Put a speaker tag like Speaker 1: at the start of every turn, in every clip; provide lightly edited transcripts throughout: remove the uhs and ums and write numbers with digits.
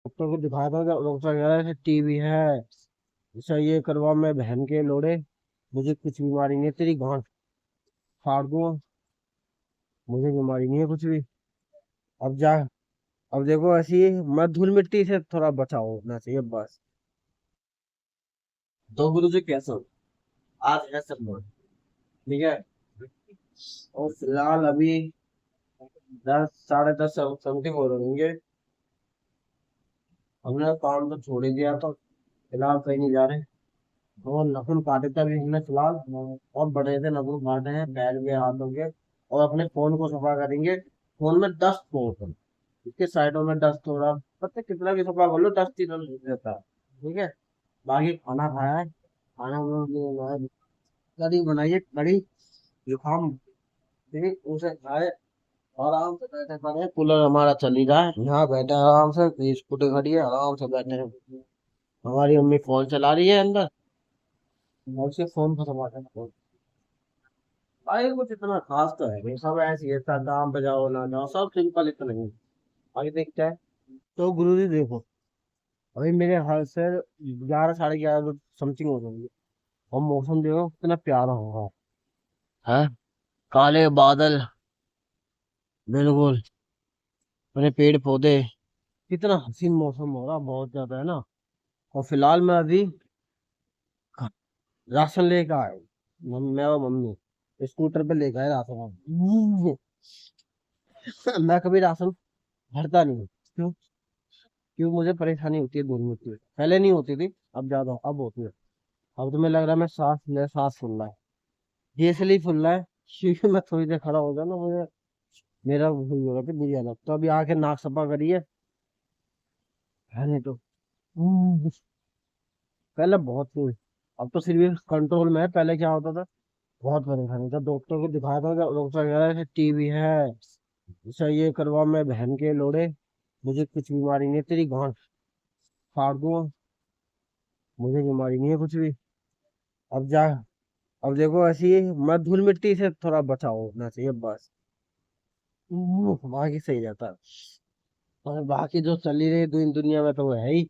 Speaker 1: Doctor को दिखाया था, डॉक्टर कह रहा है टीबी है। ऐसा ये करवा, मैं बहन के लोड़े, मुझे कुछ बीमारी नहीं है, तेरी गांठ फाड़ दूंगा, मुझे बीमारी नहीं है कुछ भी। अब जा, अब देखो ऐसी मैं धूल मिट्टी से थोड़ा बचाओ होना चाहिए बस। तो गुरु जी कैसे हो? आज है सब लोग ठीक है। और फिलहाल अभी 10 साढ़े 10 समथिंग हो रहे होंगे। हमने काम तो छोड़ ही दिया, तो फिलहाल कहीं नहीं जा रहे। और नाखून काटे थे अभी हमने फिलहाल, और बड़े से नाखून काटे हैं पैर के हाथों के। और अपने फोन को सफा करेंगे। फोन में डस्ट बहुत है, इसके साइडों में डस्ट हो रहा, पता है कितना भी सफा कर लो डस्ट ही रहता है। ठीक है। बाकी खाना खाया है, खाना कड़ी बनाइए, कड़ी जुकाम, ठीक उसे खाए। और आराम से बैठे पड़े, कूलर हमारा चल ही रहा है, यहाँ बैठे हैं आराम से, स्कूटी खड़ी है आराम से बैठे हैं। हमारी मम्मी फोन चला रही है अंदर, और से फोन खत्म आ जाए। भाई कुछ इतना खास तो है नहीं, सब ऐसी है, दाम बजाओ ना जाओ, सब सिंपल इतना ही। आगे देखते हैं। तो गुरु जी देखो, अभी मेरे हाल से 11 साढ़े 11 समथिंग हो जाएंगे। और मौसम देखो कितना प्यारा होगा है, काले बादल, बिल्कुल, मेरे पेड़ पौधे, कितना हसीन मौसम हो रहा, बहुत ज्यादा है ना। और फिलहाल मैं अभी राशन लेकर आया हूँ। मैं और मम्मी स्कूटर पे लेकर आए राशन। मैं कभी राशन भरता नहीं हूँ। क्यों? क्यों मुझे परेशानी होती है दूर मिट्टी में, पहले नहीं होती थी, अब ज्यादा अब होती है। अब तो मैं लग रहा है मैं सांस फूल रहा है, ये इसलिए फूल रहा है क्योंकि मैं थोड़ी देर खड़ा हो गया ना, मुझे मेरा वही हो रहा था बुरी हालत, तो अभी आके नाक सफा करिए, है नहीं तो। पहले बहुत थी, अब तो सिर्फ कंट्रोल में है, पहले क्या होता था, बहुत परेशानी था। डॉक्टर को दिखाया था, डॉक्टर कह रहा है टीबी है। ऐसा ये करवा, मैं बहन के लोड़े, मुझे कुछ बीमारी नहीं है, तेरी गांठ फाड़ दूंगा, मुझे बीमारी नहीं है कुछ भी। अब जा, अब देखो ऐसी मैं धूल मिट्टी से थोड़ा बचाओ होना चाहिए बस। बाकी सही रहता है। और बाकी जो चली रही दुनिया में तो वो है ही।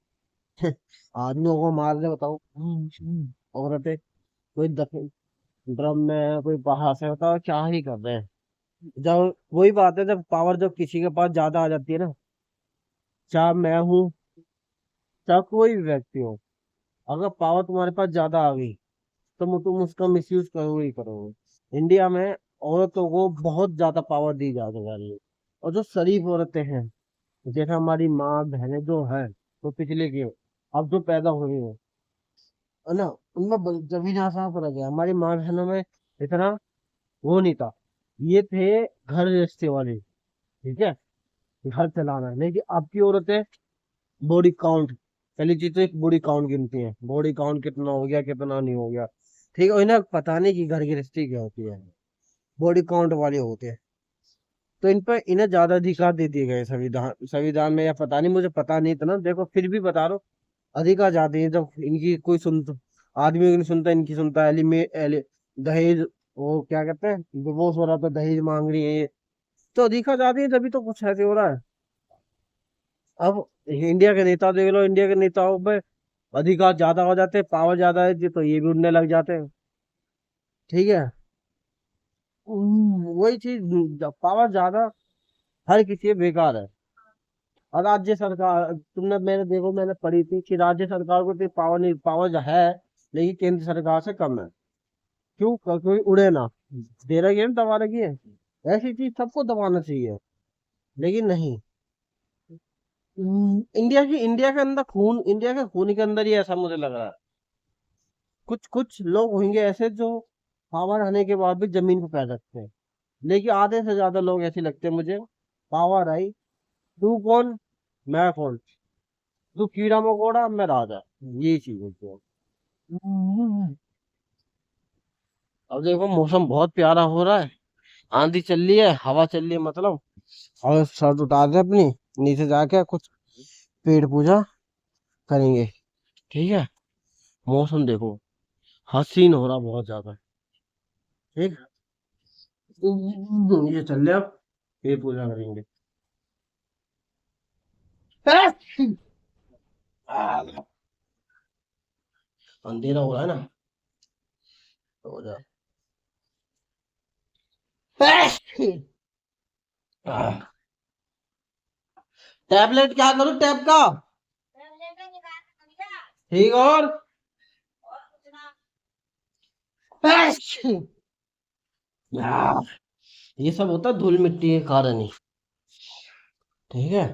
Speaker 1: आदमियों को मार दे बताओ। औरतें, कोई दफन ड्रम में है, कोई बाहर से, बताओ क्या ही कर रहे हैं। जब वही बात है, जब पावर जब किसी के पास ज्यादा आ जाती है ना, चाहे मैं हूँ, चाहे कोई भी व्यक्ति हो, अगर पावर तुम्हारे पास ज्यादा आ गई तो तुम उसका मिसयूज करोगे ही करोगे। इंडिया में औरतों को बहुत ज्यादा पावर दी जा रही है। और जो शरीफ औरतें हैं, जैसे हमारी माँ बहनें जो है, तो पिछले की अब जो पैदा हुई है ना, उनमें जमीन आसमान फर्क है। हमारी माँ बहनों में इतना वो नहीं था, ये थे घर गृहस्थी वाले, ठीक है, घर चलाना। लेकिन अब की औरतें बॉडी काउंट, पहली चीज तो एक बॉडी काउंट गिनती है, बॉडी काउंट कितना हो गया कितना नहीं हो गया। ठीक है, इन्हें पता नहीं कि घर गृहस्थी क्या होती है, बॉडी काउंट वाले होते हैं। तो इन पर इन्हें ज्यादा अधिकार दे दिए गए संविधान संविधान में, या पता नहीं, मुझे पता नहीं था ना, देखो फिर भी बता रहा हूँ। अधिकार जाते हैं जब इनकी कोई आदमी की नहीं सुनता, इनकी सुनता है। दहेज, वो क्या कहते हैं, डिवोर्स हो रहा था, दहेज मांग रही है ये, तो अधिकार जाती है, तभी तो कुछ ऐसे हो रहा है। अब इंडिया के नेता देख लो, इंडिया के नेताओं पे अधिकार ज्यादा हो जाते हैं, पावर ज्यादा है जी, तो ये भी उड़ने लग जाते हैं। ठीक है। वही चीज, जब पावर ज्यादा हर किसी पे बेकार है। और राज्य सरकार, तुमने मैंने देखो मैंने पढ़ी थी कि राज्य सरकार को पावर नहीं, पावर है लेकिन केंद्र सरकार से कम है। क्यों? कोई उड़े ना, दे रही है ना, दबा रही है। ऐसी चीज सबको दबाना चाहिए, लेकिन नहीं। इंडिया के अंदर खून, इंडिया के खून के अंदर ही ऐसा मुझे लग रहा है। कुछ कुछ लोग होंगे ऐसे जो पावर आने के बाद भी जमीन पर पैर रखते हैं, लेकिन आधे से ज्यादा लोग ऐसे लगते हैं मुझे, पावर आई, तू कौन, मैं कौन, तू कीड़ा मकोड़ा, मैं राजा, ये चीज होती है। अब देखो मौसम बहुत प्यारा हो रहा है, आंधी चल रही है, हवा चल रही है मतलब। और शर्ट उतार दे अपनी, नीचे जाके कुछ पेड़ पूजा करेंगे। ठीक है। मौसम देखो हसीन हो रहा बहुत ज्यादा। ठीक। ये चल रहे अब, पेड़ पूजा करेंगे। अंधेरा हो रहा है ना, तो हो जाए। टैबलेट क्या करूं टैब का? ठीक और ये सब होता है धूल मिट्टी के कारण ही। ठीक है,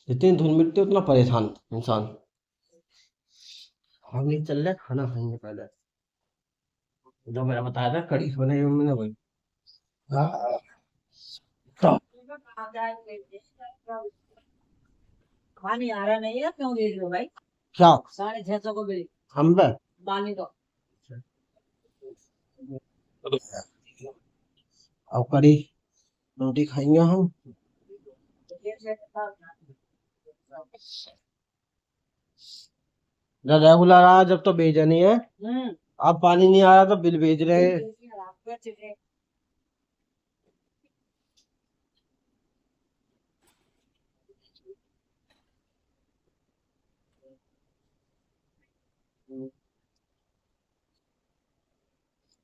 Speaker 1: जितनी धूल मिट्टी उतना परेशान इंसान। हम नहीं चल रहे, खाना खाएंगे पहले। जो मैंने बताया था कड़ी बनाई मम्मी ने वही। हाँ, तो पानी आ रहा नहीं है, क्यों देख रहे हो भाई? क्या 650 को बिल हम पे पानी तो। अब कड़ी रोटी खाएंगे हम। जब रेगुलर आया जब तो भेजा नहीं है, अब पानी नहीं आया तो बिल भेज रहे हैं।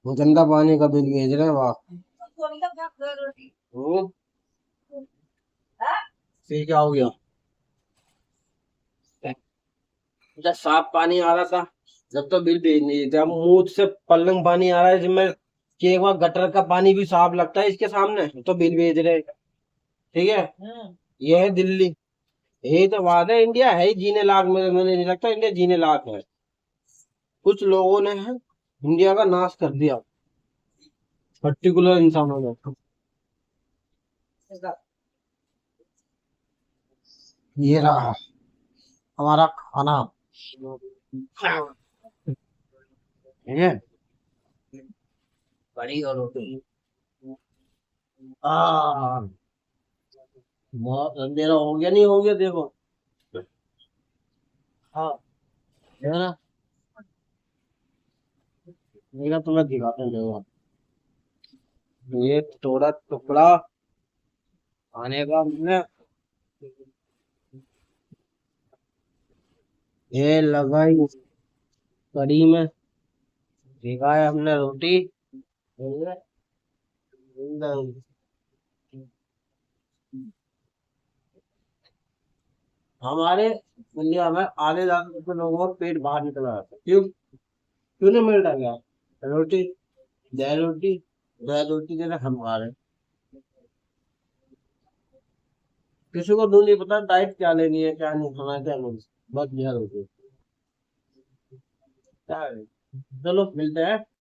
Speaker 1: वो गंदा पानी का बिल भेज रहे हैं वहाँ। हम्म, फिर क्या हो गया? जब साफ पानी आ रहा था जब तो बिल भेज नहीं देते। अब मुंह से पलंग पानी आ रहा है जिसमें कि एक बार गटर का पानी भी साफ लगता है इसके सामने, तो बिल भेज रहे हैं। ठीक है, ये है दिल्ली। यही तो बात है, इंडिया है ही जीने लायक। मुझे नहीं लगता इंडिया जीने लायक है। कुछ लोगों ने है इंडिया का नाश कर दिया, पर्टिकुलर इंसानों ने। ये रहा हमारा खाना। ठीक है, बड़ी और रोटी। आ बहुत अंधेरा हो गया, नहीं हो गया देखो। हाँ, है ना, मेरा तुम्हें दिखाते हैं देखो। ये थोड़ा टुकड़ा खाने का हमने, ये लगाई कड़ी में, भिगाया हमने रोटी। ठीक है? हमारे इंडिया में आधे ज्यादा लोगों का पेट बाहर निकल रहा था। क्यों? क्यों नहीं मिल रहा क्या? रोटी, दाल रोटी, दाल रोटी जैसे हम खा रहे हैं। किसी को दूर नहीं पता डाइट क्या लेनी है, क्या नहीं खाना है, क्या नहीं। बस दाल रोटी। क्या है? चलो मिलते हैं।